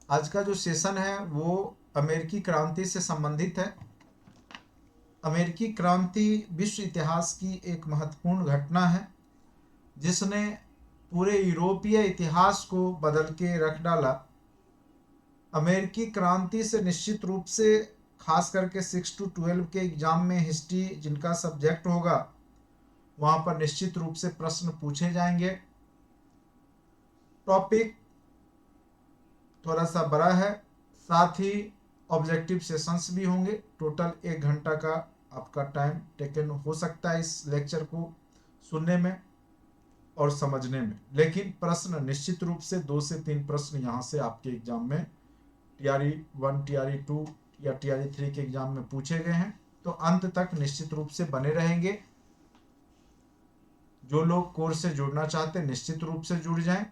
आज का जो सेशन है वो अमेरिकी क्रांति से संबंधित है। अमेरिकी क्रांति विश्व इतिहास की एक महत्वपूर्ण घटना है जिसने पूरे यूरोपीय इतिहास को बदल के रख डाला। अमेरिकी क्रांति से निश्चित रूप से खास करके 6 to 12 के एग्जाम में हिस्ट्री जिनका सब्जेक्ट होगा वहाँ पर निश्चित रूप से प्रश्न पूछे जाएंगे। टॉपिक थोड़ा सा बड़ा है, साथ ही ऑब्जेक्टिव सेशंस भी होंगे। टोटल 1 घंटा का आपका टाइम टेकन हो सकता है इस लेक्चर को सुनने में और समझने में, लेकिन प्रश्न निश्चित रूप से 2 से 3 प्रश्न यहाँ से आपके एग्जाम में TRE 1 TRE 2 या TRE 3 के एग्जाम में पूछे गए हैं, तो अंत तक निश्चित रूप से बने रहेंगे। जो लोग कोर्स से जुड़ना चाहते हैं निश्चित रूप से जुड़ जाएं।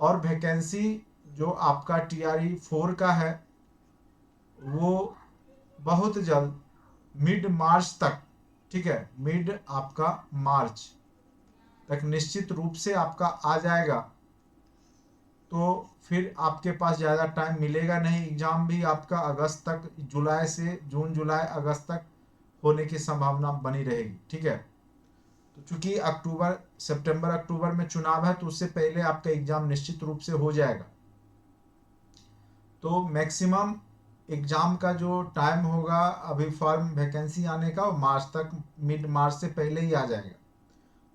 और वैकेंसी जो आपका TRE 4 का है वो बहुत जल्द मिड मार्च तक, ठीक है, मिड आपका मार्च तक निश्चित रूप से आपका आ जाएगा। तो फिर आपके पास ज़्यादा टाइम मिलेगा नहीं। एग्ज़ाम भी आपका अगस्त तक, जुलाई से जून जुलाई अगस्त तक होने की संभावना बनी रहेगी, ठीक है। तो चूंकि अक्टूबर सितंबर अक्टूबर में चुनाव है तो उससे पहले आपका एग्ज़ाम निश्चित रूप से हो जाएगा। तो मैक्सिमम एग्ज़ाम का जो टाइम होगा अभी फॉर्म वैकेंसी आने का, वो मार्च तक, मिड मार्च से पहले ही आ जाएगा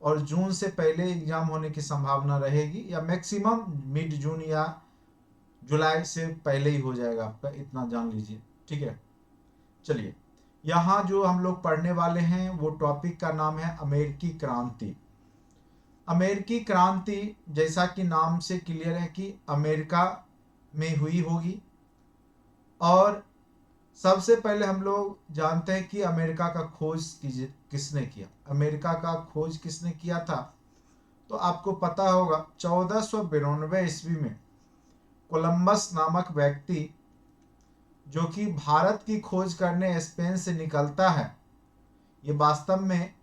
और जून से पहले एग्ज़ाम होने की संभावना रहेगी, या मैक्सिमम मिड जून या जुलाई से पहले ही हो जाएगा आपका, इतना जान लीजिए, ठीक है। चलिए, यहाँ जो हम लोग पढ़ने वाले हैं वो टॉपिक का नाम है अमेरिकी क्रांति। अमेरिकी क्रांति जैसा कि नाम से क्लियर है कि अमेरिका में हुई होगी। और सबसे पहले हम लोग जानते हैं कि अमेरिका का खोज किसने किया। अमेरिका का खोज किसने किया था तो आपको पता होगा 1492 ईस्वी में कोलंबस नामक व्यक्ति, जो कि भारत की खोज करने स्पेन से निकलता है। ये वास्तव में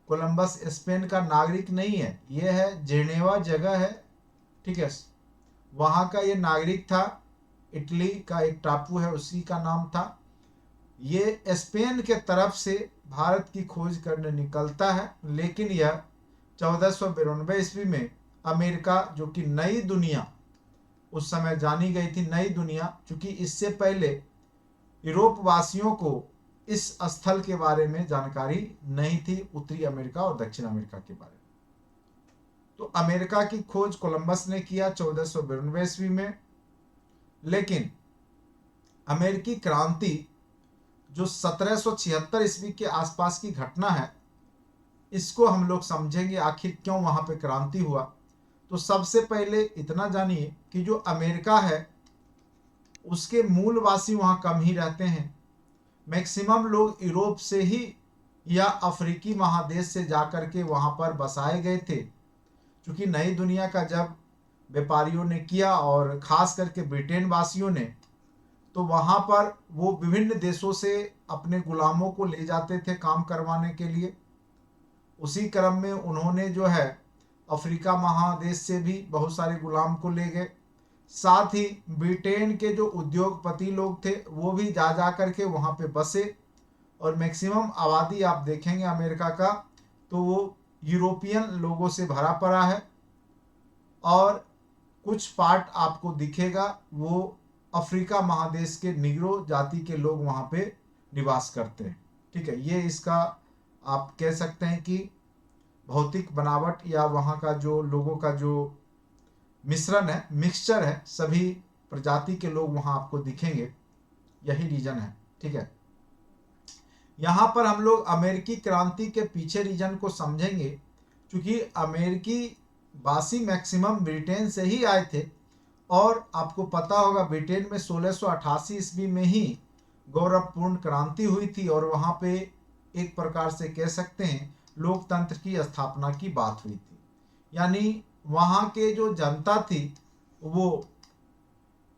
कोलंबस स्पेन का नागरिक नहीं है, ये है जेनेवा जगह है, ठीक है, वहाँ का ये नागरिक था। इटली का एक टापू है उसी का नाम था। ये स्पेन के तरफ से भारत की खोज करने निकलता है, लेकिन यह 1492 ईस्वी में अमेरिका, जो कि नई दुनिया उस समय जानी गई थी, नई दुनिया, क्योंकि इससे पहले यूरोप वासियों को इस स्थल के बारे में जानकारी नहीं थी, उत्तरी अमेरिका और दक्षिण अमेरिका के बारे में। तो अमेरिका की खोज कोलंबस ने किया 1492 ईस्वी में। लेकिन अमेरिकी क्रांति जो 1776 ईस्वी के आसपास की घटना है, इसको हम लोग समझेंगे आखिर क्यों वहां पे क्रांति हुआ। तो सबसे पहले इतना जानिए कि जो अमेरिका है उसके मूलवासी वहां कम ही रहते हैं। मैक्सिमम लोग यूरोप से ही या अफ्रीकी महादेश से जाकर के वहां पर बसाए गए थे, क्योंकि नई दुनिया का जब व्यापारियों ने किया और खास करके ब्रिटेन वासियों ने, तो वहां पर वो विभिन्न देशों से अपने गुलामों को ले जाते थे काम करवाने के लिए। उसी क्रम में उन्होंने जो है अफ्रीका महादेश से भी बहुत सारे गुलाम को ले गए। साथ ही ब्रिटेन के जो उद्योगपति लोग थे वो भी जा जा करके वहाँ पे बसे। और मैक्सिमम आबादी आप देखेंगे अमेरिका का तो वो यूरोपियन लोगों से भरा पड़ा है, और कुछ पार्ट आपको दिखेगा वो अफ्रीका महादेश के निग्रो जाति के लोग वहाँ पे निवास करते हैं, ठीक है। ये इसका आप कह सकते हैं कि भौतिक बनावट या वहाँ का जो लोगों का जो मिश्रण है, मिक्सचर है, सभी प्रजाति के लोग वहाँ आपको दिखेंगे, यही रीजन है, ठीक है। यहाँ पर हम लोग अमेरिकी क्रांति के पीछे रीजन को समझेंगे, क्योंकि अमेरिकी वासी मैक्सिमम ब्रिटेन से ही आए थे। और आपको पता होगा ब्रिटेन में 1688 ईस्वी में ही गौरवपूर्ण क्रांति हुई थी, और वहाँ पे एक प्रकार से कह सकते हैं लोकतंत्र की स्थापना की बात हुई थी। यानी वहाँ के जो जनता थी वो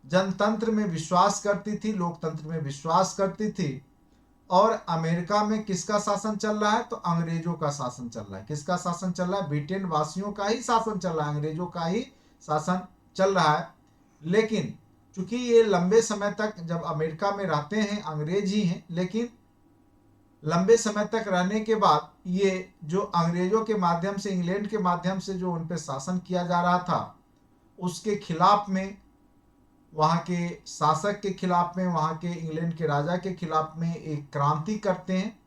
जनतंत्र में विश्वास करती थी, लोकतंत्र में विश्वास करती थी। और अमेरिका में किसका शासन चल रहा है तो अंग्रेजों का शासन चल रहा है। किसका शासन चल रहा है? ब्रिटेन वासियों का ही शासन चल रहा है, अंग्रेजों का ही शासन चल रहा है। लेकिन क्योंकि ये लंबे समय तक जब अमेरिका में रहते हैं अंग्रेज ही हैं, लेकिन लंबे समय तक रहने के बाद ये जो अंग्रेजों के माध्यम से, इंग्लैंड के माध्यम से जो उन पर शासन किया जा रहा था, उसके खिलाफ में, वहाँ के शासक के खिलाफ में, वहाँ के इंग्लैंड के राजा के खिलाफ में एक क्रांति करते हैं।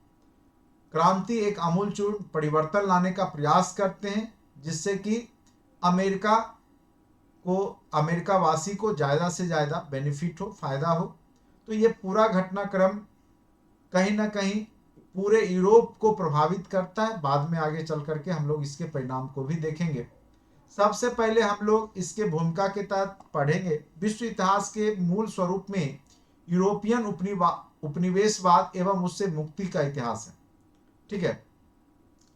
क्रांति एक आमूलचूल परिवर्तन लाने का प्रयास करते हैं, जिससे कि अमेरिका को, अमेरिका वासी को ज़्यादा से ज़्यादा बेनिफिट हो, फायदा हो। तो ये पूरा घटनाक्रम कहीं ना कहीं पूरे यूरोप को प्रभावित करता है। बाद में आगे चल करके हम लोग इसके परिणाम को भी देखेंगे। सबसे पहले हम लोग इसके भूमिका के तहत पढ़ेंगे विश्व इतिहास के मूल स्वरूप में यूरोपियन उपनिवेशवाद एवं उससे मुक्ति का इतिहास है। ठीक है,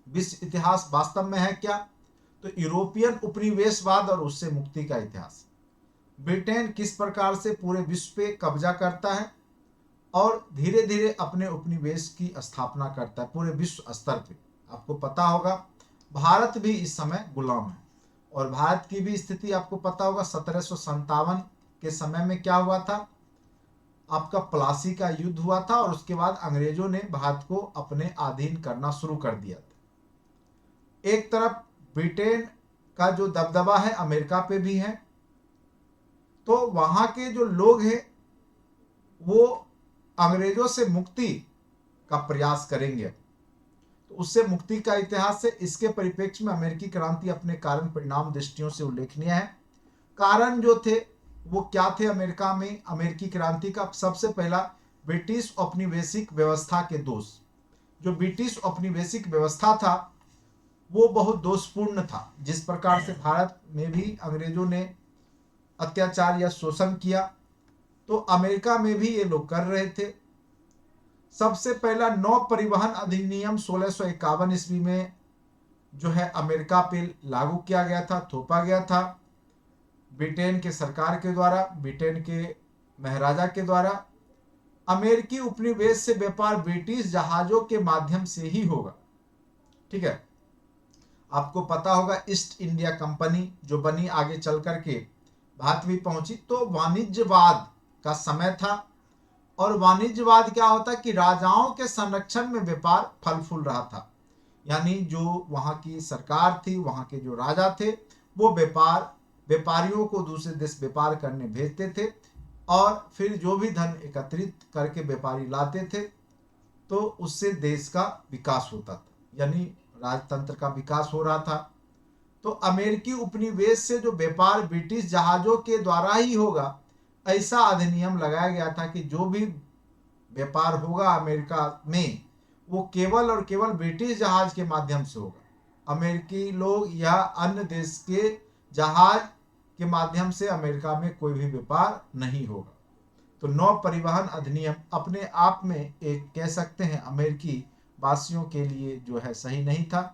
विश्व इतिहास वास्तव में है क्या? तो यूरोपियन उपनिवेशवाद और उससे मुक्ति का इतिहास। ब्रिटेन किस प्रकार से पूरे विश्व पे कब्जा करता है और धीरे धीरे अपने उपनिवेश की स्थापना करता है पूरे विश्व स्तर पे। आपको पता होगा भारत भी इस समय गुलाम है, और भारत की भी स्थिति आपको पता होगा 1757 के समय में क्या हुआ था, आपका प्लासी का युद्ध हुआ था, और उसके बाद अंग्रेजों ने भारत को अपने अधीन करना शुरू कर दिया था। एक तरफ ब्रिटेन का जो दबदबा है अमेरिका पे भी है, तो वहां के जो लोग हैं वो अंग्रेजों से मुक्ति का प्रयास करेंगे। तो उससे मुक्ति का इतिहास है। इसके परिप्रेक्ष्य में अमेरिकी क्रांति अपने कारण परिणाम दृष्टियों से उल्लेखनीय है। कारण जो थे वो क्या थे अमेरिका में अमेरिकी क्रांति का? सबसे पहला, ब्रिटिश औपनिवेशिक व्यवस्था के दोष। जो ब्रिटिश औपनिवेशिक व्यवस्था था वो बहुत दोषपूर्ण था। जिस प्रकार से भारत में भी अंग्रेजों ने अत्याचार या शोषण किया, तो अमेरिका में भी ये लोग कर रहे थे। सबसे पहला नौ परिवहन अधिनियम 1651 ईस्वी में जो है अमेरिका पे लागू किया गया था, थोपा गया था ब्रिटेन के सरकार के द्वारा, ब्रिटेन के महाराजा के द्वारा। अमेरिकी उपनिवेश से व्यापार ब्रिटिश जहाजों के माध्यम से ही होगा। ठीक है, आपको पता होगा ईस्ट इंडिया कंपनी जो बनी, आगे चल करके भारत भी पहुंची। तो वाणिज्यवाद का समय था, और वाणिज्यवाद क्या होता कि राजाओं के संरक्षण में व्यापार फल फूल रहा था। यानी जो वहाँ की सरकार थी, वहाँ के जो राजा थे, वो व्यापारियों को दूसरे देश व्यापार करने भेजते थे, और फिर जो भी धन एकत्रित करके व्यापारी लाते थे, तो उससे देश का विकास होता था, यानी राजतंत्र का विकास हो रहा था। तो अमेरिकी उपनिवेश से जो व्यापार ब्रिटिश जहाजों के द्वारा ही होगा, ऐसा अधिनियम लगाया गया था कि जो भी व्यापार होगा अमेरिका में, वो केवल और केवल ब्रिटिश जहाज के माध्यम से होगा। अमेरिकी लोग या अन्य देश के जहाज के माध्यम से अमेरिका में कोई भी व्यापार नहीं होगा। तो नौ परिवहन अधिनियम अपने आप में एक कह सकते हैं अमेरिकी वासियों के लिए जो है सही नहीं था।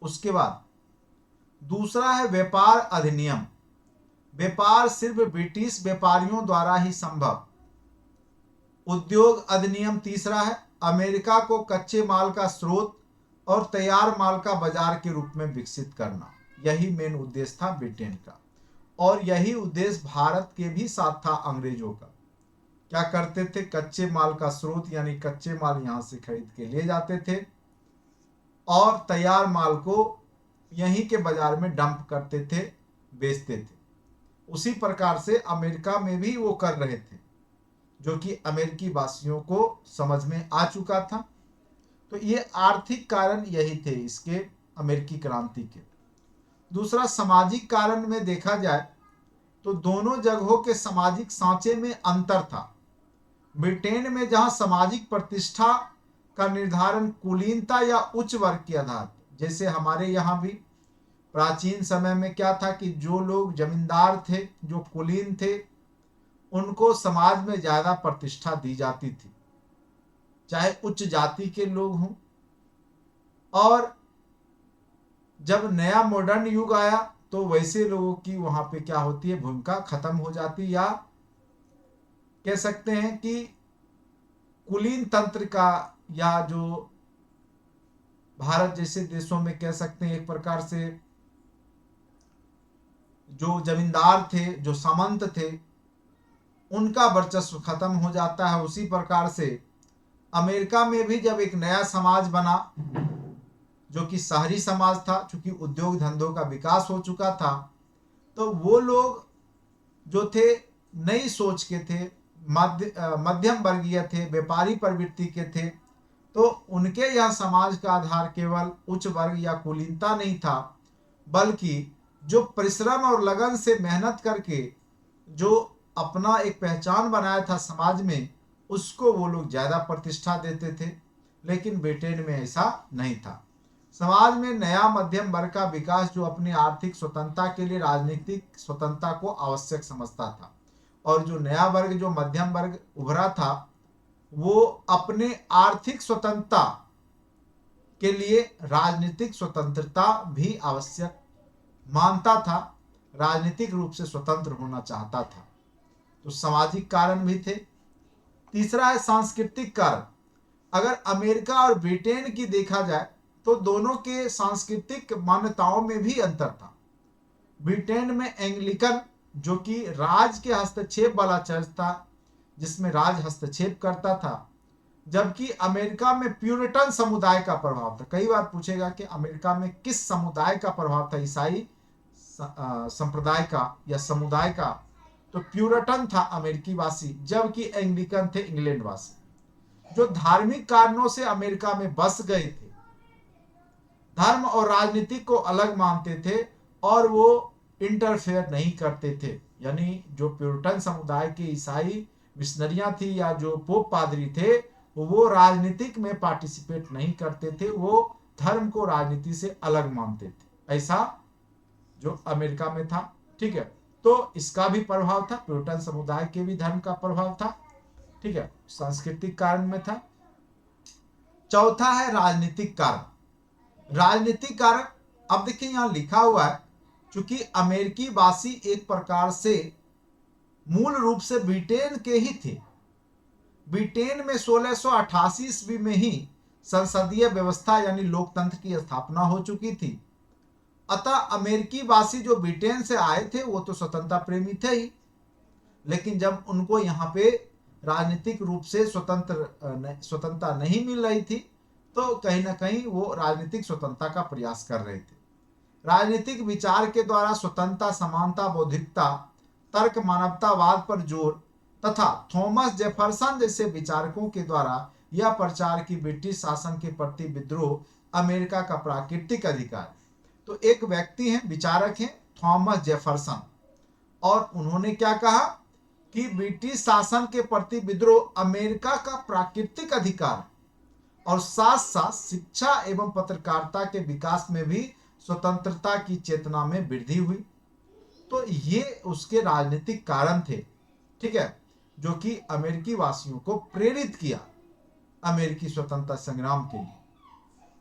उसके बाद दूसरा है व्यापार अधिनियम। व्यापार सिर्फ ब्रिटिश व्यापारियों द्वारा ही संभव। उद्योग अधिनियम तीसरा है, अमेरिका को कच्चे माल का स्रोत और तैयार माल का बाजार के रूप में विकसित करना। यही मेन उद्देश्य था ब्रिटेन का, और यही उद्देश्य भारत के भी साथ था अंग्रेजों का। क्या करते थे? कच्चे माल का स्रोत यानी कच्चे माल यहां से खरीद के ले जाते थे, और तैयार माल को यहीं के बाजार में डंप करते थे, बेचते थे। उसी प्रकार से अमेरिका में भी वो कर रहे थे, जो कि अमेरिकी वासियों को समझ में आ चुका था। तो ये आर्थिक कारण यही थे इसके अमेरिकी क्रांति के। दूसरा, सामाजिक कारण में देखा जाए तो दोनों जगहों के सामाजिक सांचे में अंतर था। ब्रिटेन में जहां सामाजिक प्रतिष्ठा का निर्धारण कुलीनता या उच्च वर्ग के आधार, जैसे हमारे यहाँ भी प्राचीन समय में क्या था कि जो लोग जमींदार थे, जो कुलीन थे, उनको समाज में ज्यादा प्रतिष्ठा दी जाती थी, चाहे उच्च जाति के लोग हों। और जब नया मॉडर्न युग आया तो वैसे लोगों की वहां पे क्या होती है, भूमिका खत्म हो जाती, या कह सकते हैं कि कुलीन तंत्र का या जो भारत जैसे देशों में कह सकते हैं एक प्रकार से जो जमींदार थे, जो सामंत थे, उनका वर्चस्व खत्म हो जाता है। उसी प्रकार से अमेरिका में भी जब एक नया समाज बना जो कि शहरी समाज था, चूंकि उद्योग धंधों का विकास हो चुका था, तो वो लोग जो थे नई सोच के थे, मध्यम वर्गीय थे, व्यापारी प्रवृत्ति के थे। तो उनके यह समाज का आधार केवल उच्च वर्ग या कुलीनता नहीं था, बल्कि जो परिश्रम और लगन से मेहनत करके जो अपना एक पहचान बनाया था समाज में, उसको वो लोग ज़्यादा प्रतिष्ठा देते थे। लेकिन ब्रिटेन में ऐसा नहीं था। समाज में नया मध्यम वर्ग का विकास जो अपनी आर्थिक स्वतंत्रता के लिए राजनीतिक स्वतंत्रता को आवश्यक समझता था, और जो नया वर्ग जो मध्यम वर्ग उभरा था, वो अपने आर्थिक स्वतंत्रता के लिए राजनीतिक स्वतंत्रता भी आवश्यक मानता था, राजनीतिक रूप से स्वतंत्र होना चाहता था। तो सामाजिक कारण भी थे। तीसरा है सांस्कृतिक कारण। अगर अमेरिका और ब्रिटेन की देखा जाए तो दोनों के सांस्कृतिक मान्यताओं में भी अंतर था। ब्रिटेन में एंग्लिकन जो कि राज के हस्तक्षेप वाला चर्च था, जिसमें राज हस्तक्षेप करता था, जबकि अमेरिका में प्यूरिटन समुदाय का प्रभाव था। कई बार पूछेगा कि अमेरिका में किस समुदाय का प्रभाव था, ईसाई संप्रदाय का या समुदाय का, तो प्यूरिटन था अमेरिकी वासी, जबकि एंग्लिकन थे इंग्लैंड वासी, जो धार्मिक कारणों से अमेरिका में बस गए थे, धर्म और राजनीति को अलग मानते थे और वो इंटरफेयर नहीं करते थे। यानी जो प्यूरिटन समुदाय के ईसाई मिशनरियां थी या जो पोप पादरी थे, वो राजनीतिक में पार्टिसिपेट नहीं करते थे, वो धर्म को राजनीति से अलग मानते थे। ऐसा जो अमेरिका में था। ठीक है, तो इसका भी प्रभाव था, प्यूरिटन समुदाय के भी धर्म का प्रभाव था। ठीक है, सांस्कृतिक कारण में था। चौथा है राजनीतिक कारण। राजनीतिक कारण, अब देखिए यहां लिखा हुआ है, चूंकि अमेरिकी वासी एक प्रकार से मूल रूप से ब्रिटेन के ही थे। ब्रिटेन में 1688 ईस्वी में ही संसदीय व्यवस्था यानी लोकतंत्र की स्थापना हो चुकी थी। अतः अमेरिकी वासी जो ब्रिटेन से आए थे वो तो स्वतंत्रता प्रेमी थे ही, लेकिन जब उनको यहाँ पे राजनीतिक रूप से स्वतंत्रता नहीं मिल रही थी, तो कहीं ना कहीं वो राजनीतिक स्वतंत्रता का प्रयास कर रहे थे। राजनीतिक विचार के द्वारा स्वतंत्रता, समानता, बौद्धिकता, तर्क, मानवतावाद पर जोर तथा थॉमस जेफरसन जैसे विचारकों के द्वारा यह प्रचार की ब्रिटिश शासन के प्रति विद्रोह अमेरिका का प्राकृतिक अधिकार। तो एक व्यक्ति हैं, विचारक हैं, थॉमस जेफरसन, और उन्होंने क्या कहा कि ब्रिटिश शासन के प्रति विद्रोह अमेरिका का प्राकृतिक अधिकार, और साथ साथ शिक्षा एवं पत्रकारिता के विकास में भी स्वतंत्रता की चेतना में वृद्धि हुई। तो ये उसके राजनीतिक कारण थे। ठीक है, जो कि अमेरिकी वासियों को प्रेरित किया अमेरिकी स्वतंत्रता संग्राम के लिए।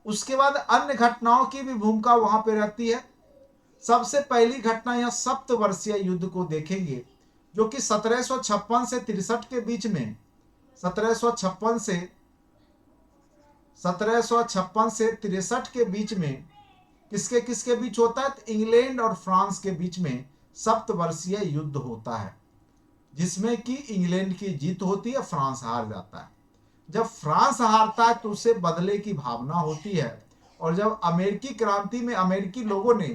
उसके बाद अन्य घटनाओं की भी भूमिका वहां पे रहती है। सबसे पहली घटना यह सप्तवर्षीय युद्ध को देखेंगे, जो कि 1756 से 63 के बीच में, 1756 से 63 के बीच में किसके किसके बीच होता है? तो इंग्लैंड और फ्रांस के बीच में सप्तवर्षीय युद्ध होता है, जिसमें कि इंग्लैंड की जीत होती है, फ्रांस हार जाता है। जब फ्रांस हारता है तो उसे बदले की भावना होती है, और जब अमेरिकी क्रांति में अमेरिकी लोगों ने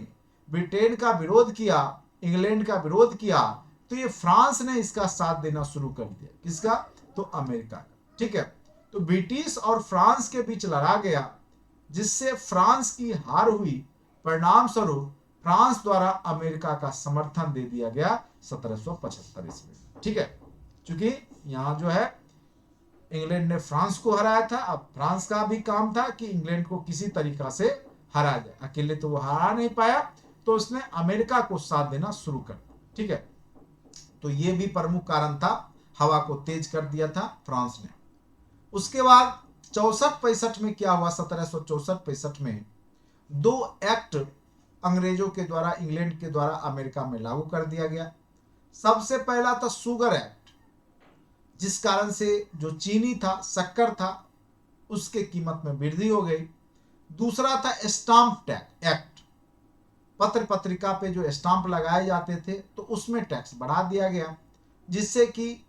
ब्रिटेन का विरोध किया, इंग्लैंड का विरोध किया, तो ये फ्रांस ने इसका साथ देना शुरू कर दिया। किसका? तो अमेरिका का। ठीक है, तो ब्रिटिश और फ्रांस के बीच लड़ा गया, जिससे फ्रांस की हार हुई। परिणाम स्वरूप फ्रांस द्वारा अमेरिका का समर्थन दे दिया गया 1775 ईस्वी। ठीक है, क्योंकि यहाँ जो है इंग्लैंड ने फ्रांस को हराया था, अब फ्रांस का भी काम था कि इंग्लैंड को किसी तरीका से हरा जाए। अकेले तो वो हरा नहीं पाया, तो उसने अमेरिका को साथ देना शुरू कर दिया। ठीक है, तो ये भी प्रमुख कारण था, हवा को तेज कर दिया था फ्रांस ने। उसके बाद 64-65 में क्या हुआ? 1764-65 में 2 एक्ट अंग्रेजों के द्वारा, इंग्लैंड के द्वारा अमेरिका में लागू कर दिया गया। सबसे पहला था शुगर एक्ट, जिस कारण से जो चीनी था, शक्कर था, उसके कीमत में वृद्धि हो गई। दूसरा था स्टाम्प टैक्स एक्ट, पत्र पत्रिका पे जो स्टाम्प लगाए जाते थे तो उसमें टैक्स बढ़ा दिया गया, जिससे कि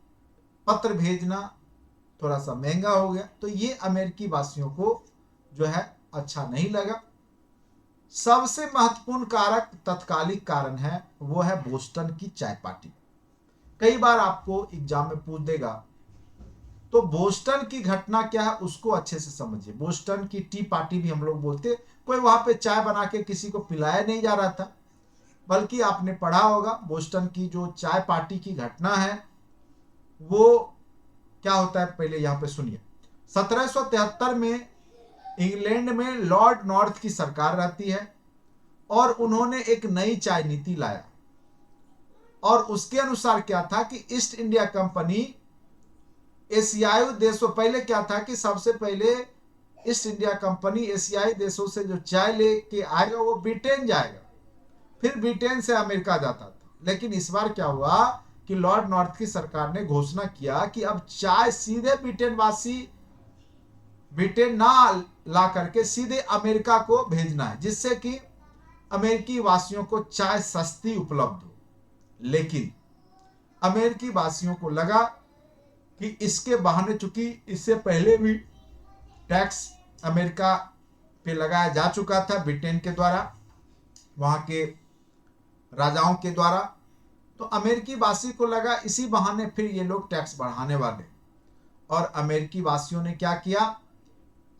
पत्र भेजना थोड़ा सा महंगा हो गया। तो ये अमेरिकी वासियों को जो है अच्छा नहीं लगा। सबसे महत्वपूर्ण कारक तत्कालिक कारण है, वो है बोस्टन की चाय पार्टी। कई बार आपको एग्जाम में पूछ देगा, तो बोस्टन की घटना क्या है उसको अच्छे से समझिए। बोस्टन की टी पार्टी भी हम लोग बोलते, कोई वहां पे चाय बना के किसी को पिलाया नहीं जा रहा था, बल्कि आपने पढ़ा होगा बोस्टन की जो चाय पार्टी की घटना है वो क्या होता है, पहले यहां पे सुनिए। 1773 में इंग्लैंड में लॉर्ड नॉर्थ की सरकार रहती है और उन्होंने एक नई चाय नीति लाया, और उसके अनुसार क्या था कि ईस्ट इंडिया कंपनी एशियाई देशों, पहले क्या था कि सबसे पहले ईस्ट इंडिया कंपनी एशियाई देशों से जो चाय लेके आएगा वो ब्रिटेन जाएगा, फिर ब्रिटेन से अमेरिका जाता था। लेकिन इस बार क्या हुआ कि लॉर्ड नॉर्थ की सरकार ने घोषणा किया कि अब चाय सीधे ब्रिटेन ना ला करके सीधे अमेरिका को भेजना है, जिससे कि अमेरिकी वासियों को चाय सस्ती उपलब्ध हो। लेकिन अमेरिकी वासियों को लगा कि इसके बहाने, चूंकि इससे पहले भी टैक्स अमेरिका पे लगाया जा चुका था ब्रिटेन के द्वारा, वहां के राजाओं के द्वारा, तो अमेरिकी वासी को लगा इसी बहाने फिर ये लोग टैक्स बढ़ाने वाले। और अमेरिकी वासियों ने क्या किया,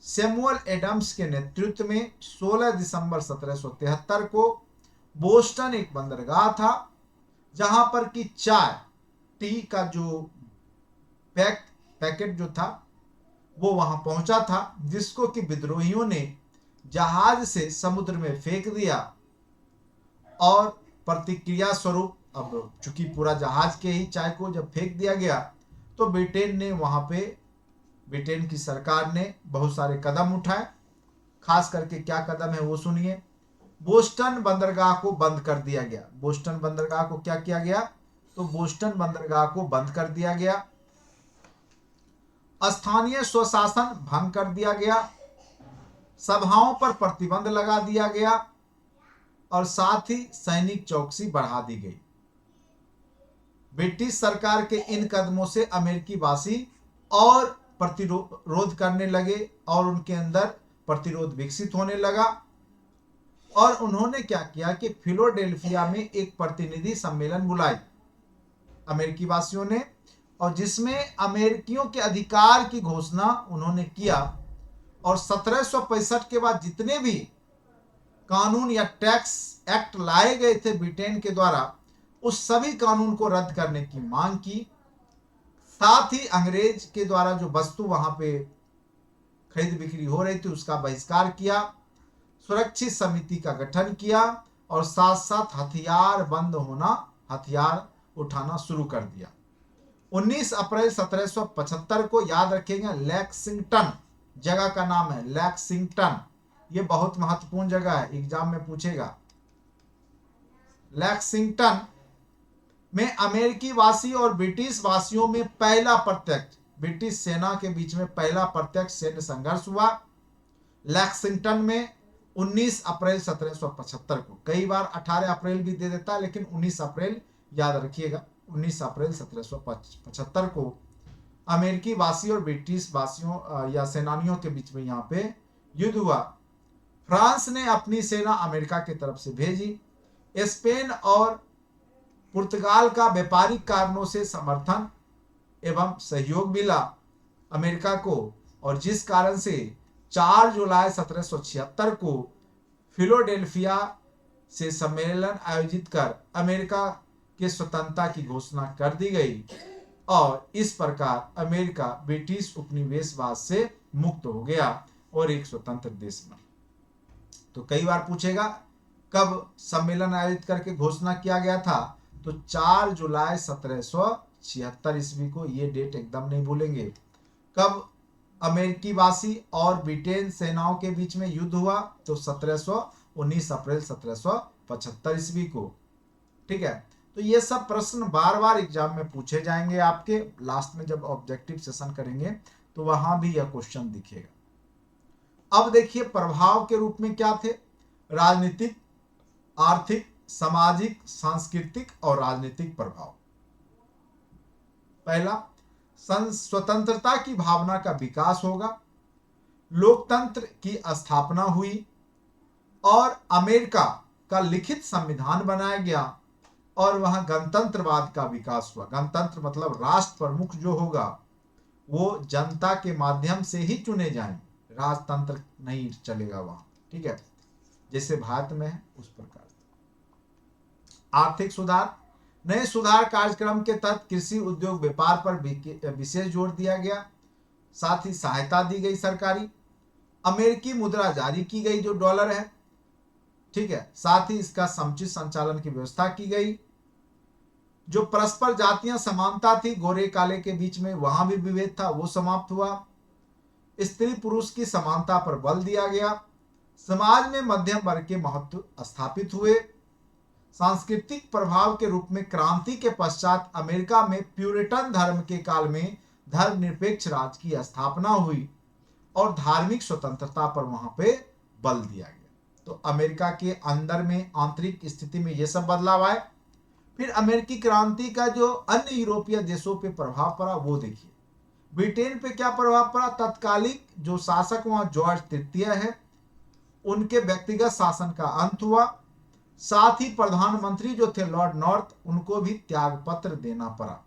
सैमुअल एडम्स के नेतृत्व में 16 दिसंबर 1773 को बोस्टन एक बंदरगाह था जहां पर कि चाय टी का जो पैकेट जो था वो वहां पहुंचा था, जिसको कि विद्रोहियों ने जहाज से समुद्र में फेंक दिया। और प्रतिक्रिया स्वरूप, अब चूंकि पूरा जहाज के ही चाय को जब फेंक दिया गया, तो ब्रिटेन की सरकार ने बहुत सारे कदम उठाए। खास करके क्या कदम है वो सुनिए। बोस्टन बंदरगाह को बंद कर दिया गया। बोस्टन बंदरगाह को क्या किया गया, तो बोस्टन बंदरगाह को बंद कर दिया गया। स्थानीय स्वशासन भंग कर दिया गया, सभाओं पर प्रतिबंध लगा दिया गया, और साथ ही सैनिक चौकसी बढ़ा दी गई। ब्रिटिश सरकार के इन कदमों से अमेरिकी वासी और प्रतिरोध करने लगे और उनके अंदर प्रतिरोध विकसित होने लगा। और उन्होंने क्या किया कि फिलाडेल्फिया में एक प्रतिनिधि सम्मेलन बुलाई अमेरिकी वासियों ने, और जिसमें अमेरिकियों के अधिकार की घोषणा उन्होंने किया। और 1765 के बाद जितने भी कानून या टैक्स एक्ट लाए गए थे ब्रिटेन के द्वारा, उस सभी कानून को रद्द करने की मांग की। साथ ही अंग्रेज के द्वारा जो वस्तु वहां पे खरीद बिक्री हो रही थी उसका बहिष्कार किया, सुरक्षित समिति का गठन किया, और साथ साथ हथियार उठाना शुरू कर दिया। 19 अप्रैल 1775 को, याद रखेंगे, लैक्सिंगटन जगह का नाम है, लैक्सिंगटन। ये बहुत महत्वपूर्ण जगह है, एग्जाम में पूछेगा। लैक्सिंगटन में अमेरिकी वासी और ब्रिटिश वासियों में पहला प्रत्यक्ष, ब्रिटिश सेना के बीच में पहला प्रत्यक्ष सैन्य संघर्ष हुआ लैक्सिंगटन में 19 अप्रैल 1775 को। कई बार 18 अप्रैल भी दे देता है, लेकिन 19 अप्रैल याद रखिएगा। 19 अप्रैल 1775 को अमेरिकी वासी और ब्रिटिश वासियों या सेनानियों के बीच में यहाँ पे युद्ध हुआ। फ्रांस ने अपनी सेना अमेरिका की तरफ से भेजी। स्पेन और पुर्तगाल का व्यापारिक कारणों से समर्थन एवं सहयोग मिला अमेरिका को, और जिस कारण से 4 जुलाई 1776 को फिलाडेल्फिया से सम्मेलन आयोजित कर अमेरिका के स्वतंत्रता की घोषणा कर दी गई, और इस प्रकार अमेरिका ब्रिटिश उपनिवेशवाद से मुक्त हो गया और एक स्वतंत्र देश बना। तो कई बार पूछेगा कब सम्मेलन आयोजित करके घोषणा किया गया था, तो 4 जुलाई 1776 ईस्वी को। ये डेट एकदम नहीं भूलेंगे। कब अमेरिकी वासी और ब्रिटेन सेनाओं के बीच में युद्ध हुआ, तो 19 अप्रैल 1775 ईस्वी को। ठीक है, तो ये सब प्रश्न बार बार एग्जाम में पूछे जाएंगे आपके। लास्ट में जब ऑब्जेक्टिव सेशन करेंगे तो वहां भी यह क्वेश्चन दिखेगा। अब देखिए प्रभाव के रूप में क्या थे, राजनीतिक, आर्थिक, सामाजिक, सांस्कृतिक और राजनीतिक प्रभाव। पहला, स्वतंत्रता की भावना का विकास होगा, लोकतंत्र की स्थापना हुई और अमेरिका का लिखित संविधान बनाया गया और वहां गणतंत्रवाद का विकास हुआ। गणतंत्र मतलब राष्ट्र प्रमुख जो होगा वो जनता के माध्यम से ही चुने जाएंगे, राजतंत्र नहीं चलेगा वहां, ठीक है, जैसे भारत में है उस प्रकार। आर्थिक सुधार, नए सुधार कार्यक्रम के तहत कृषि, उद्योग, व्यापार पर विशेष जोर दिया गया, साथ ही सहायता दी गई सरकारी। अमेरिकी मुद्रा जारी की गई जो डॉलर है, ठीक है, साथ ही इसका समुचित संचालन की व्यवस्था की गई। जो परस्पर जातियां समानता थी गोरे काले के बीच में, वहां भी विभेद था, वो समाप्त हुआ। स्त्री पुरुष की समानता पर बल दिया गया। समाज में मध्यम वर्ग के महत्व स्थापित हुए। सांस्कृतिक प्रभाव के रूप में क्रांति के पश्चात अमेरिका में प्यूरिटन धर्म के काल में धर्मनिरपेक्ष राज्य की स्थापना हुई और धार्मिक स्वतंत्रता पर वहां पे बल दिया गया। तो अमेरिका के अंदर में आंतरिक स्थिति में ये सब बदलाव आए। फिर अमेरिकी क्रांति का जो अन्य यूरोपीय देशों पे प्रभाव पड़ा वो देखिए। ब्रिटेन पे क्या प्रभाव पड़ा, तत्कालिक जो शासक वहां जॉर्ज तृतीय है उनके व्यक्तिगत शासन का अंत हुआ। साथ ही प्रधानमंत्री जो थे लॉर्ड नॉर्थ, उनको भी त्याग पत्र देना पड़ा।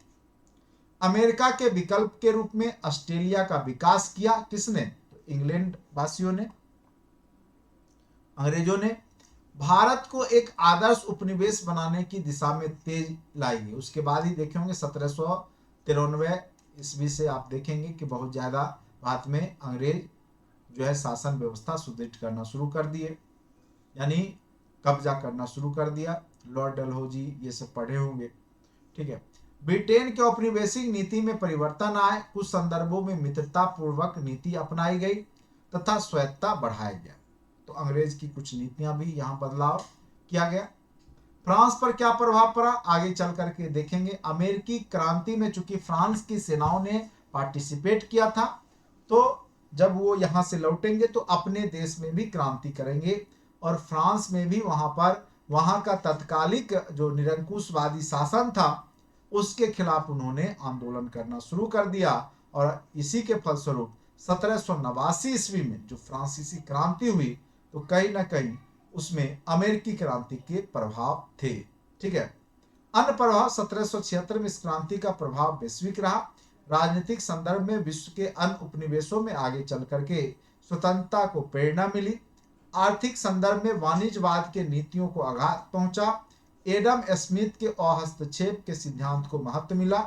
अमेरिका के विकल्प के रूप में ऑस्ट्रेलिया का विकास किया, किसने, तो इंग्लैंड वासियों ने, अंग्रेजों ने। भारत को एक आदर्श उपनिवेश बनाने की दिशा में तेज लाई। उसके बाद ही देखे होंगे 1793 ईस्वी से आप देखेंगे कि बहुत ज्यादा भारत में अंग्रेज जो है शासन व्यवस्था सुदृढ़ करना शुरू कर दिए, यानी कब्जा करना शुरू कर दिया। लॉर्ड डलहौजी ये सब पढ़े होंगे, ठीक है। ब्रिटेन के औपनिवेशिक नीति में परिवर्तन आए, कुछ संदर्भों में मित्रता पूर्वक नीति अपनाई गई तथा स्वायत्तता बढ़ाया गया। तो अंग्रेज की कुछ नीतियां भी यहाँ बदलाव किया गया। फ्रांस पर क्या प्रभाव पड़ा आगे चल करके देखेंगे। अमेरिकी क्रांति में चूंकि फ्रांस की सेनाओं ने पार्टिसिपेट किया था, तो जब वो यहाँ से लौटेंगे तो अपने देश में भी क्रांति करेंगे और फ्रांस में भी वहां का तत्कालिक जो निरंकुशवादी शासन था उसके खिलाफ उन्होंने आंदोलन करना शुरू कर दिया। और इसी के फलस्वरूप 1789 ईस्वी में जो फ्रांसीसी क्रांति हुई, तो कहीं ना कहीं उसमें अमेरिकी क्रांति के प्रभाव थे, ठीक है। अन्य प्रभाव 1776 में इस क्रांति का प्रभाव वैश्विक रहा। राजनीतिक संदर्भ में विश्व के अन्य उपनिवेशों में आगे चल करके स्वतंत्रता को प्रेरणा मिली। आर्थिक संदर्भ में वाणिज्यवाद के नीतियों को आघात पहुंचा। एडम स्मिथ के हस्तक्षेप के सिद्धांत को महत्व मिला।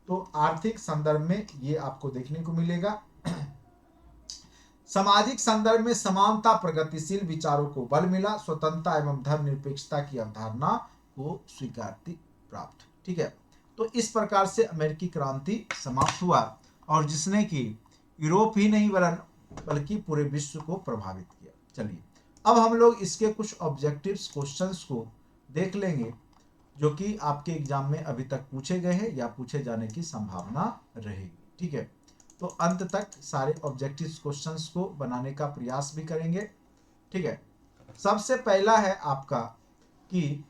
तो आर्थिक संदर्भ में ये आपको देखने को मिलेगा। सामाजिक संदर्भ में समानता, प्रगतिशील विचारों को बल मिला। स्वतंत्रता एवं धर्मनिरपेक्षता की अवधारणा को स्वीकृति प्राप्त, ठीक है। तो इस प्रकार से अमेरिकी क्रांति समाप्त हुआ और जिसने कि यूरोप ही नहीं बल्कि पूरे विश्व को प्रभावित किया। चलिए अब हम लोग इसके कुछ ऑब्जेक्टिव्स क्वेश्चंस को देख लेंगे जो कि आपके एग्जाम में अभी तक पूछे गए हैं या पूछे जाने की संभावना रहेगी, ठीक है। तो अंत तक सारे ऑब्जेक्टिव क्वेश्चंस को बनाने का प्रयास भी करेंगे, ठीक है। सबसे पहला है आपका कि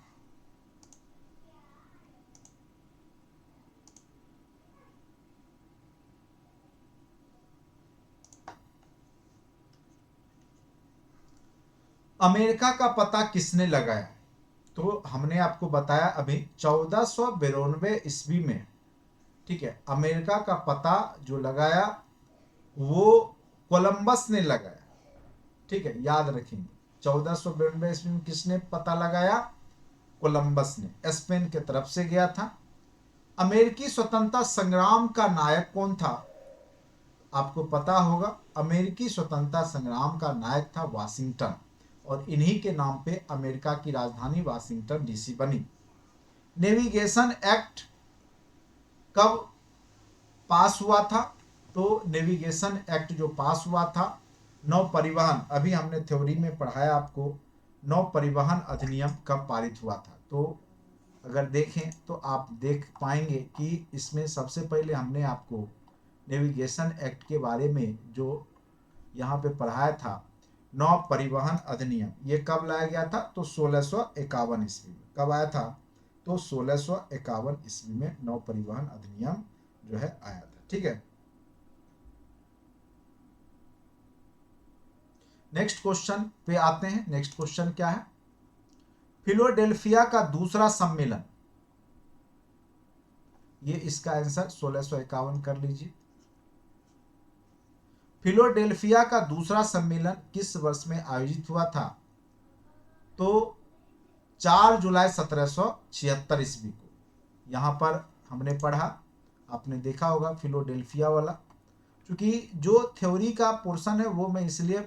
अमेरिका का पता किसने लगाया। तो हमने आपको बताया अभी 1492 ईस्वी में, ठीक है, अमेरिका का पता जो लगाया वो कोलंबस ने लगाया, ठीक है, याद रखेंगे। 1492 ईस्वी में किसने पता लगाया, कोलंबस ने, स्पेन के तरफ से गया था। अमेरिकी स्वतंत्रता संग्राम का नायक कौन था, आपको पता होगा। अमेरिकी स्वतंत्रता संग्राम का नायक था वाशिंगटन और इन्हीं के नाम पे अमेरिका की राजधानी वाशिंगटन डीसी बनी। नेविगेशन एक्ट कब पास हुआ था, तो नेविगेशन एक्ट जो पास हुआ था, नौ परिवहन, अभी हमने थ्योरी में पढ़ाया आपको, नौ परिवहन अधिनियम कब पारित हुआ था। तो अगर देखें तो आप देख पाएंगे कि इसमें सबसे पहले हमने आपको नेविगेशन एक्ट के बारे में जो यहाँ पे पढ़ाया था नौ परिवहन अधिनियम। ये कब लाया गया था? तो 1651 ईस्वी में। कब आया था? तो 1651 ईस्वी में नौ परिवहन अधिनियम जो है आया था। ठीक है, नेक्स्ट क्वेश्चन पे आते हैं। नेक्स्ट क्वेश्चन क्या है? फिलोडेल्फिया का दूसरा सम्मेलन, ये इसका आंसर 1651 कर लीजिए। फिलोडेल्फिया का दूसरा सम्मेलन किस वर्ष में आयोजित हुआ था? तो 4 जुलाई 1776 ईस्वी को। यहाँ पर हमने पढ़ा, आपने देखा होगा फिलोडेल्फिया वाला। क्योंकि जो थ्योरी का पोर्शन है वो मैं इसलिए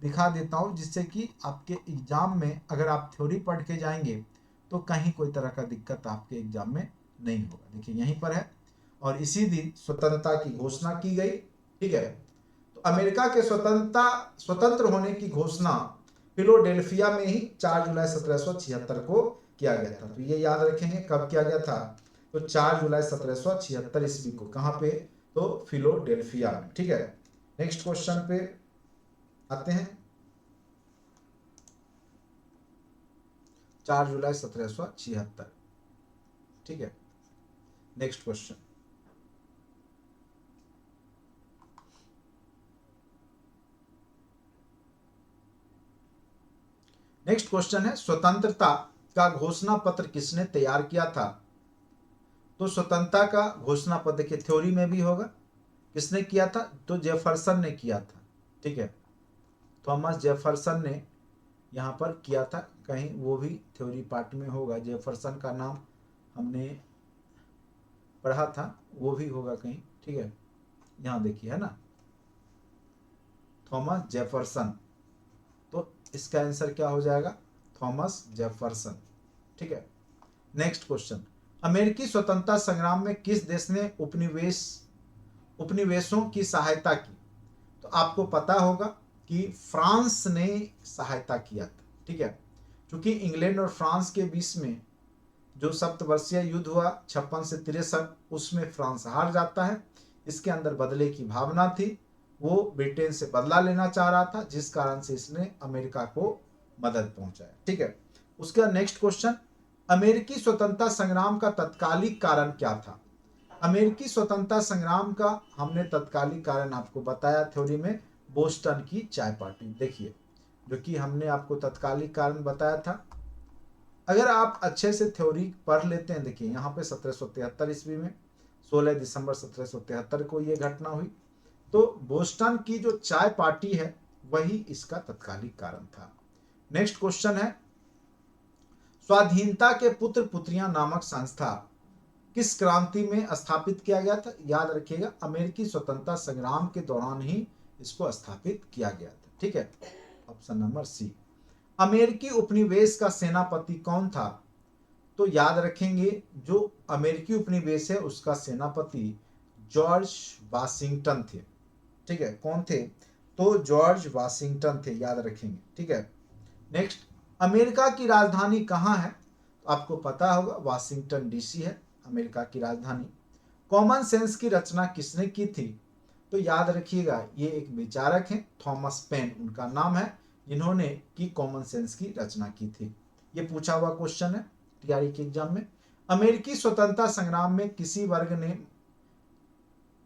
दिखा देता हूँ जिससे कि आपके एग्जाम में अगर आप थ्योरी पढ़ के जाएंगे तो कहीं कोई तरह का दिक्कत आपके एग्जाम में नहीं होगा। देखिए यहीं पर है, और इसी दिन स्वतंत्रता की घोषणा की गई। ठीक है, तो अमेरिका के स्वतंत्र होने की घोषणा फिलोडेल्फिया में ही 4 जुलाई 1776 को किया गया था। तो ये याद रखेंगे कब किया गया था? तो 4 जुलाई 1776 ईस्वी को। कहाँ पे? तो फिलोडेल्फिया में। ठीक है, नेक्स्ट क्वेश्चन पे आते हैं। 4 जुलाई 1776। ठीक है, नेक्स्ट क्वेश्चन। नेक्स्ट क्वेश्चन है, स्वतंत्रता का घोषणा पत्र किसने तैयार किया था? तो स्वतंत्रता का घोषणा पत्र देखिए थ्योरी में भी होगा, किसने किया था? तो जेफरसन ने किया था। ठीक है, थॉमस जेफरसन ने यहाँ पर किया था। कहीं वो भी थ्योरी पार्ट में होगा, जेफरसन का नाम हमने पढ़ा था, वो भी होगा कहीं। ठीक है, यहाँ देखिए है ना, थॉमस जेफरसन। तो इसका आंसर क्या हो जाएगा? Thomas Jefferson. ठीक है, नेक्स्ट क्वेश्चन, अमेरिकी स्वतंत्रता संग्राम में किस देश ने उपनिवेशों की सहायता की? तो आपको पता होगा कि फ्रांस ने सहायता किया था। ठीक है, क्योंकि इंग्लैंड और फ्रांस के बीच में जो सप्तवर्षीय युद्ध हुआ 56 से 63, उसमें फ्रांस हार जाता है। इसके अंदर बदले की भावना थी, वो ब्रिटेन से बदला लेना चाह रहा था, जिस कारण से इसने अमेरिका को मदद पहुंचाया। ठीक है, उसका नेक्स्ट क्वेश्चन, अमेरिकी स्वतंत्रता संग्राम का तत्कालिक कारण क्या था? अमेरिकी स्वतंत्रता संग्राम का हमने तत्कालिक कारण आपको बताया थ्योरी में, बोस्टन की चाय पार्टी। देखिए जो कि हमने आपको तत्कालिक कारण बताया था। अगर आप अच्छे से थ्योरी पढ़ लेते हैं, देखिए यहाँ पे 1773 ईस्वी में 16 दिसंबर 1773 को ये घटना हुई। तो बोस्टन की जो चाय पार्टी है वही इसका तत्कालिक कारण था। नेक्स्ट क्वेश्चन है, स्वाधीनता के पुत्र पुत्रियां नामक संस्था किस क्रांति में स्थापित किया गया था? याद रखिएगा अमेरिकी स्वतंत्रता संग्राम के दौरान ही इसको स्थापित किया गया था। ठीक है, ऑप्शन नंबर सी। अमेरिकी उपनिवेश का सेनापति कौन था? तो याद रखेंगे जो अमेरिकी उपनिवेश है उसका सेनापति जॉर्ज वाशिंगटन थे। ठीक है, कौन थे? तो जॉर्ज वाशिंगटन थे, याद रखेंगे। ठीक है, नेक्स्ट, अमेरिका की राजधानी कहाँ है? तो आपको पता होगा वाशिंगटन डीसी है अमेरिका की राजधानी। कॉमन सेंस की रचना किसने की थी? तो याद रखिएगा ये एक विचारक हैं, थॉमस पेन उनका नाम है, जिन्होंने की कॉमन सेंस की रचना की थी। ये पूछा हुआ क्वेश्चन है टीआरई के एग्जाम में। अमेरिकी स्वतंत्रता संग्राम में किसी वर्ग ने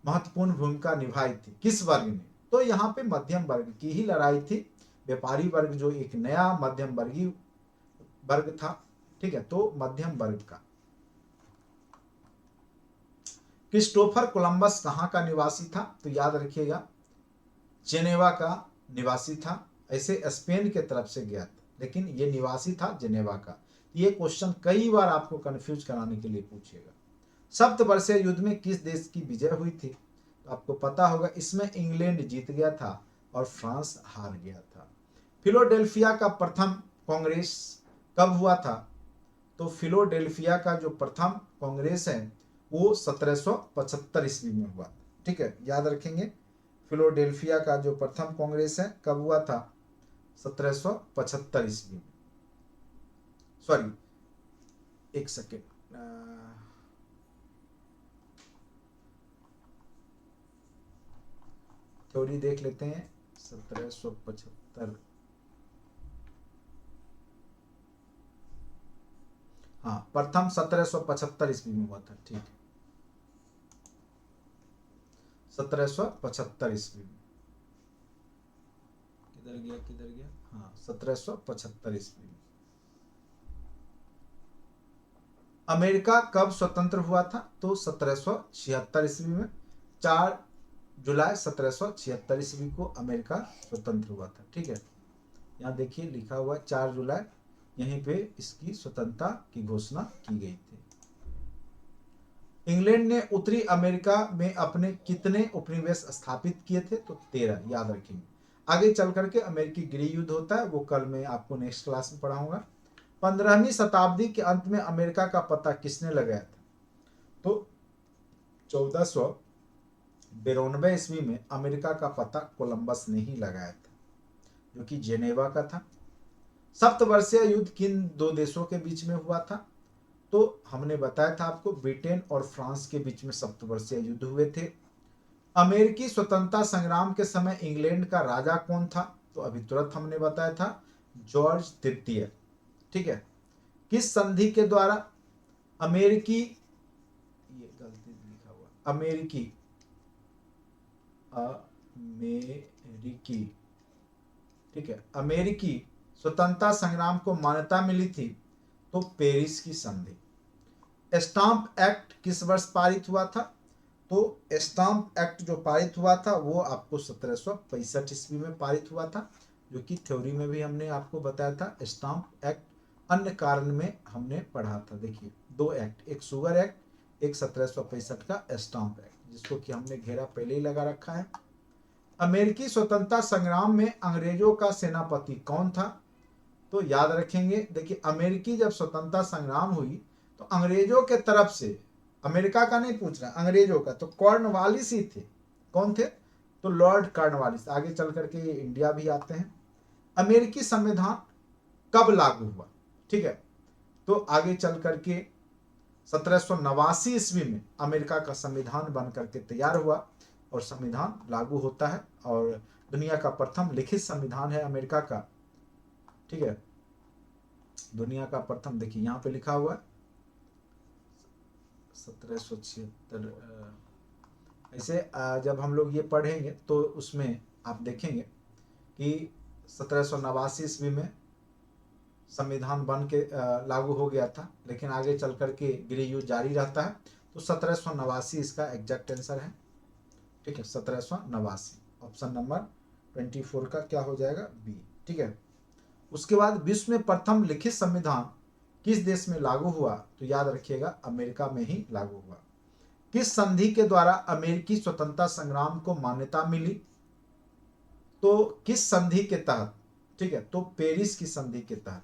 महत्वपूर्ण भूमिका निभाई थी? किस वर्ग ने? तो यहाँ पे मध्यम वर्ग की ही लड़ाई थी। व्यापारी वर्ग जो एक नया मध्यम वर्गीय वर्ग था। ठीक है, तो मध्यम वर्ग का। क्रिस्टोफर कोलंबस कहाँ का निवासी था? तो याद रखिएगा जेनेवा का निवासी था। ऐसे स्पेन के तरफ से गया था, लेकिन ये निवासी था जेनेवा का। ये क्वेश्चन कई बार आपको कंफ्यूज कराने के लिए पूछेगा। सप्तवर्षीय युद्ध में किस देश की विजय हुई थी? तो आपको पता होगा इसमें इंग्लैंड जीत गया था और फ्रांस हार गया था। फिलोडेल्फिया का प्रथम कांग्रेस कब हुआ था? तो फिलोडेल्फिया का जो प्रथम कांग्रेस है वो 1775 ईस्वी में हुआ। ठीक है, याद रखेंगे फिलोडेल्फिया का जो प्रथम कांग्रेस है कब हुआ था? 1775 ईस्वी में। सॉरी, एक सेकेंड, थ्योरी देख लेते हैं 1775, हाँ प्रथम 1775 ईस्वी में हुआ था, ठीक है, 1775 ईस्वी में। किधर गया, हाँ 1775 ईस्वी में। अमेरिका कब स्वतंत्र हुआ था? तो 1776 ईस्वी में, 4 जुलाई 1776 ईस्वी को अमेरिका स्वतंत्र हुआ था, ठीक है। यहाँ देखिए लिखा हुआ 4 जुलाई, यहीं पे इसकी स्वतंत्रता की घोषणा की गई थी। इंग्लैंड ने उत्तरी अमेरिका में अपने कितने उपनिवेश स्थापित किए थे? तो 13, याद रखेंगे। आगे चल करके अमेरिकी गृह युद्ध होता है, वो कल मैं आपको नेक्स्ट क्लास में पढ़ाऊंगा। 15वीं शताब्दी के अंत में अमेरिका का पता किसने लगाया था? तो 1492 ईस्वी में अमेरिका का पता कोलंबस ने ही लगाया था, जो कि जेनेवा का था। सप्तवर्षीय युद्ध किन 2 देशों के बीच में हुआ था? तो हमने बताया था आपको, ब्रिटेन और फ्रांस के बीच में सप्तवर्षीय युद्ध हुए थे। अमेरिकी स्वतंत्रता संग्राम के समय इंग्लैंड का राजा कौन था? तो अभी तुरंत हमने बताया था, जॉर्ज तृतीय, ठीक है। किस संधि के द्वारा अमेरिकी, ये गलती लिखा हुआ, अमेरिकी ठीक है, अमेरिकी स्वतंत्रता संग्राम को मान्यता मिली थी? तो पेरिस की संधि। स्टाम्प एक्ट किस वर्ष पारित हुआ था? तो स्टाम्प एक्ट जो पारित हुआ था वो आपको 1765 ईस्वी में पारित हुआ था, जो कि थ्योरी में भी हमने आपको बताया था। स्टाम्प एक्ट अन्य कारण में हमने पढ़ा था। देखिए 2 एक्ट, एक शुगर एक्ट, एक 1765 का स्टाम्प एक्ट, जिसको कि हमने घेरा पहले ही लगा रखा है। अमेरिकी स्वतंत्रता संग्राम में अंग्रेजों का सेनापति कौन था? तो याद रखेंगे, देखिए अमेरिकी जब स्वतंत्रता संग्राम हुई तो अंग्रेजों के तरफ से, अमेरिका का नहीं पूछ रहा, अंग्रेजों का, तो कॉर्नवालिस ही थे। कौन थे? तो लॉर्ड कॉर्नवालिस। आगे चल करके ये इंडिया भी आते हैं। अमेरिकी संविधान कब लागू हुआ? ठीक है, तो आगे चल करके 1789 ईस्वी में अमेरिका का संविधान बन करके तैयार हुआ और संविधान लागू होता है, और दुनिया का प्रथम लिखित संविधान है अमेरिका का, ठीक है। दुनिया का प्रथम, देखिए यहाँ पे लिखा हुआ है 1776। ऐसे जब हम लोग ये पढ़ेंगे तो उसमें आप देखेंगे कि 1789 ईस्वी में संविधान बन के लागू हो गया था, लेकिन आगे चल करके गृह युद्ध जारी रहता है। तो 1789 इसका एग्जैक्ट आंसर है, ठीक है, 1789। ऑप्शन नंबर 24 का क्या हो जाएगा? बी, ठीक है। उसके बाद विश्व में प्रथम लिखित संविधान किस देश में लागू हुआ? तो याद रखिएगा अमेरिका में ही लागू हुआ। किस संधि के द्वारा अमेरिकी स्वतंत्रता संग्राम को मान्यता मिली? तो किस संधि के तहत? ठीक है, तो पेरिस की संधि के तहत।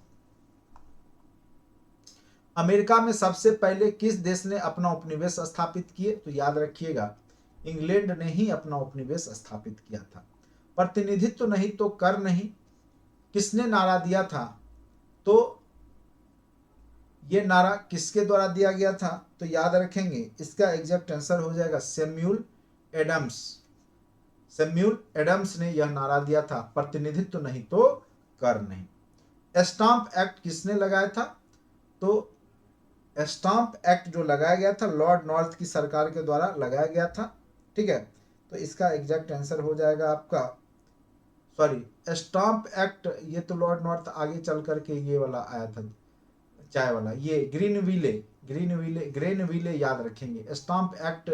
अमेरिका में सबसे पहले किस देश ने अपना उपनिवेश स्थापित किए? तो याद रखिएगा इंग्लैंड ने ही अपना उपनिवेश स्थापित किया था। प्रतिनिधित्व नहीं तो कर नहीं, किसने नारा दिया था? तो ये नारा किसके द्वारा दिया गया था? तो याद रखेंगे इसका एग्जैक्ट आंसर हो जाएगा सैमुअल एडम्स। सैमुअल एडम्स ने यह नारा दिया था, प्रतिनिधित्व नहीं तो कर नहीं। स्टाम्प एक्ट किसने लगाया था? तो स्टाम्प एक्ट जो लगाया गया था लॉर्ड नॉर्थ की सरकार के द्वारा लगाया गया था, ठीक है। तो इसका एग्जैक्ट आंसर हो जाएगा आपका, सॉरी, स्टाम्प एक्ट, ये तो लॉर्ड नॉर्थ आगे चल करके ये वाला आया था, चाय वाला, ये ग्रीनविले याद रखेंगे। स्टाम्प एक्ट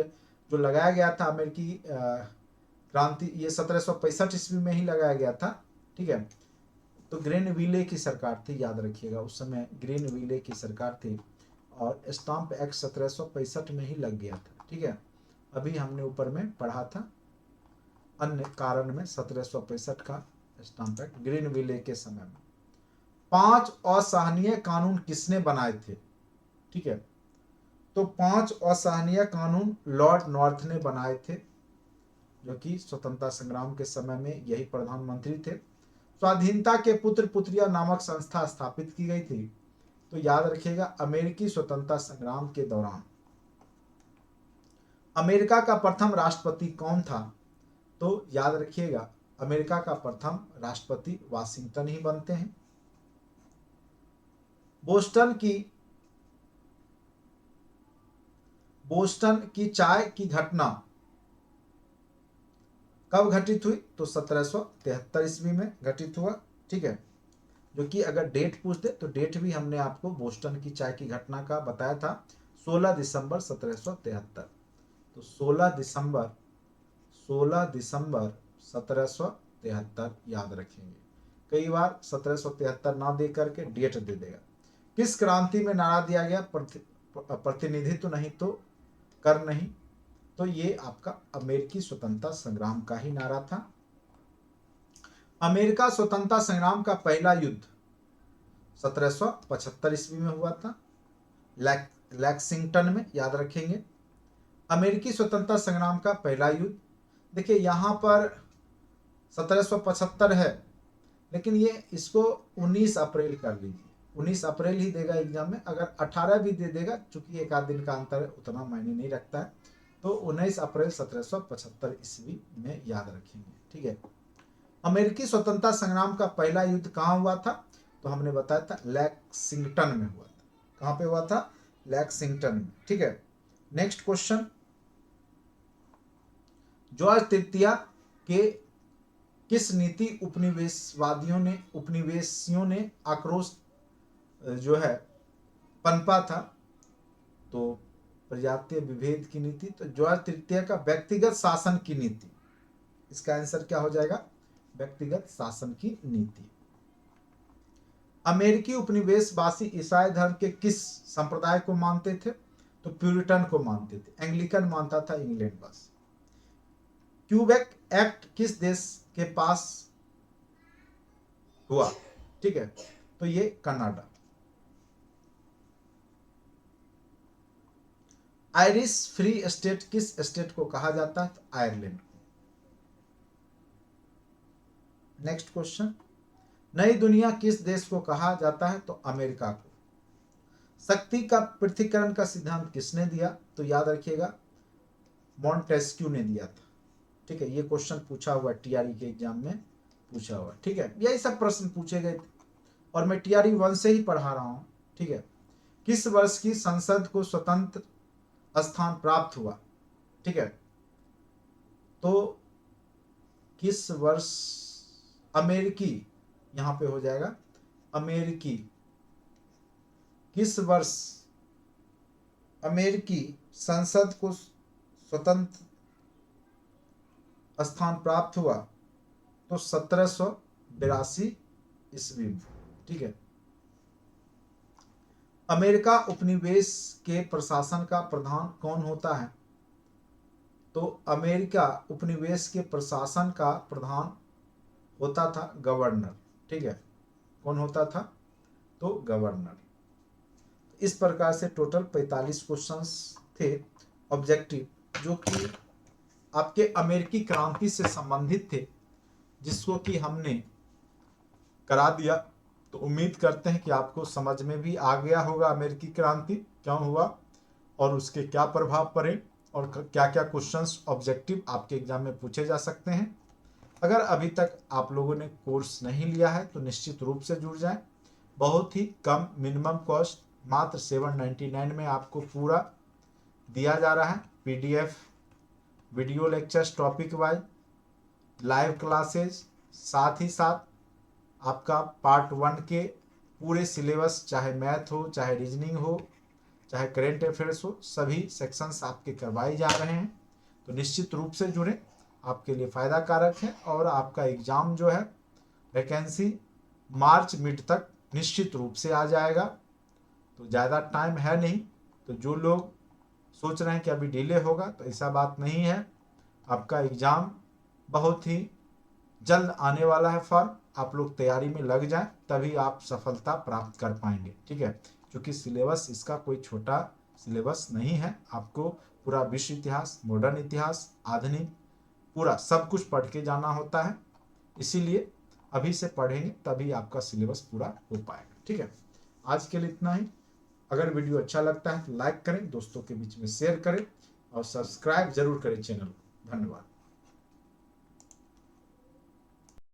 जो लगाया गया था अमेरिकी क्रांति, ये 1765 ईस्वी में ही लगाया गया था, ठीक है। तो ग्रीनविले की सरकार थी, याद रखिएगा उस समय ग्रीनविले की सरकार थी, और स्टाम्प एक्ट 1765 में ही लग गया था, ठीक है। अभी हमने ऊपर में पढ़ा था अन्य कारण में 1765 का स्टाम्प एक्ट ग्रीनविले के समय में। 5 असहनीय कानून किसने बनाए थे? ठीक है, तो 5 असहनीय कानून लॉर्ड नॉर्थ ने बनाए थे, जो कि स्वतंत्रता संग्राम के समय में यही प्रधानमंत्री थे। स्वाधीनता के पुत्र पुत्रिया नामक संस्था स्थापित की गई थी। तो याद रखिएगा अमेरिकी स्वतंत्रता संग्राम के दौरान अमेरिका का प्रथम राष्ट्रपति कौन था? तो याद रखिएगा अमेरिका का प्रथम राष्ट्रपति वाशिंगटन ही बनते हैं। बोस्टन की चाय की घटना कब घटित हुई? तो 1773 ईस्वी में घटित हुआ। ठीक है, जो कि अगर डेट पूछ दे तो डेट भी हमने आपको बोस्टन की चाय की घटना का बताया था, 16 दिसंबर 1773। तो 16 दिसंबर 1773 याद रखेंगे। कई बार 1773 ना दे करके डेट दे देगा। किस क्रांति में नारा दिया गया? प्रतिनिधित्व नहीं तो कर नहीं। तो ये आपका अमेरिकी स्वतंत्रता संग्राम का ही नारा था। अमेरिका स्वतंत्रता संग्राम का पहला युद्ध 1775 ईस्वी में हुआ था, लैक्सिंगटन में, याद रखेंगे। अमेरिकी स्वतंत्रता संग्राम का पहला युद्ध, देखिए यहाँ पर 1775 है, लेकिन ये इसको 19 अप्रैल कर लीजिए। 19 अप्रैल ही देगा एग्जाम में। अगर 18 भी दे देगा, चूंकि एक आध दिन का अंतर है, उतना मायने नहीं रखता है। तो 19 अप्रैल 1775 ईस्वी में याद रखेंगे। ठीक है, अमेरिकी स्वतंत्रता संग्राम का पहला युद्ध कहाँ हुआ था? तो हमने बताया था लैक्सिंगटन में हुआ था। कहाँ पे हुआ था? लैक्सिंगटन में। ठीक है, नेक्स्ट क्वेश्चन, जॉर्ज तृतीया के किस नीति उपनिवेशियों ने आक्रोश जो है पनपा था? तो प्रजातीय विभेद की नीति। तो जॉर्ज तृतीया का व्यक्तिगत शासन की नीति, इसका आंसर क्या हो जाएगा? व्यक्तिगत शासन की नीति। अमेरिकी उपनिवेशवासी ईसाई धर्म के किस संप्रदाय को मानते थे? तो प्यूरिटन को मानते थे। एंग्लिकन मानता था इंग्लैंड बस। क्यूबेक एक्ट किस देश के पास हुआ? ठीक है, तो ये कनाडा। आयरिश फ्री स्टेट किस स्टेट को कहा जाता है? तो आयरलैंड को। नेक्स्ट क्वेश्चन, नई दुनिया किस देश को कहा जाता है? तो अमेरिका को। शक्ति का पृथक्करण का सिद्धांत किसने दिया? तो याद रखिएगा, मॉन्टेस्क्यू ने दिया था। ठीक है, ये क्वेश्चन पूछा हुआ टीआरई के एग्जाम में पूछा हुआ। ठीक है, यही सब प्रश्न पूछे गए थे और मैं टीआरई 1 से ही पढ़ा रहा हूं। ठीक है, किस वर्ष की संसद को स्वतंत्र स्थान प्राप्त हुआ? ठीक है, तो किस वर्ष अमेरिकी, यहां पे हो जाएगा अमेरिकी, किस वर्ष अमेरिकी संसद को स्वतंत्र स्थान प्राप्त हुआ? तो 1782 ईस्वी में। ठीक है, अमेरिका उपनिवेश के प्रशासन का प्रधान कौन होता है? तो अमेरिका उपनिवेश के प्रशासन का प्रधान होता था गवर्नर। ठीक है, कौन होता था? तो गवर्नर। इस प्रकार से टोटल 45 क्वेश्चंस थे ऑब्जेक्टिव, जो कि आपके अमेरिकी क्रांति से संबंधित थे, जिसको कि हमने करा दिया। तो उम्मीद करते हैं कि आपको समझ में भी आ गया होगा अमेरिकी क्रांति क्यों हुआ और उसके क्या प्रभाव पड़े और क्या क्या क्वेश्चंस ऑब्जेक्टिव आपके एग्जाम में पूछे जा सकते हैं। अगर अभी तक आप लोगों ने कोर्स नहीं लिया है तो निश्चित रूप से जुड़ जाएं। बहुत ही कम मिनिमम कॉस्ट, मात्र 799 में आपको पूरा दिया जा रहा है। PDF, video lectures topic wise, live classes, साथ ही साथ आपका पार्ट 1 के पूरे सिलेबस, चाहे मैथ हो, चाहे रीजनिंग हो, चाहे करेंट अफेयर्स हो, सभी सेक्शंस आपके करवाए जा रहे हैं। तो निश्चित रूप से जुड़े, आपके लिए फ़ायदा कारक है। और आपका एग्ज़ाम जो है वैकेंसी मार्च मिड तक निश्चित रूप से आ जाएगा। तो ज़्यादा टाइम है नहीं। तो जो लोग सोच रहे हैं कि अभी डिले होगा, तो ऐसा बात नहीं है। आपका एग्ज़ाम बहुत ही जल्द आने वाला है फॉर्म। आप लोग तैयारी में लग जाएं, तभी आप सफलता प्राप्त कर पाएंगे। ठीक है, क्योंकि सिलेबस इसका कोई छोटा सिलेबस नहीं है। आपको पूरा विश्व इतिहास, मॉडर्न इतिहास, आधुनिक, पूरा सब कुछ पढ़ के जाना होता है। इसीलिए अभी से पढ़ेंगे तभी आपका सिलेबस पूरा हो पाएगा। ठीक है, आज के लिए इतना ही। अगर वीडियो अच्छा लगता है तो लाइक करें, दोस्तों के बीच में शेयर करें और सब्सक्राइब जरूर करें चैनल को। धन्यवाद।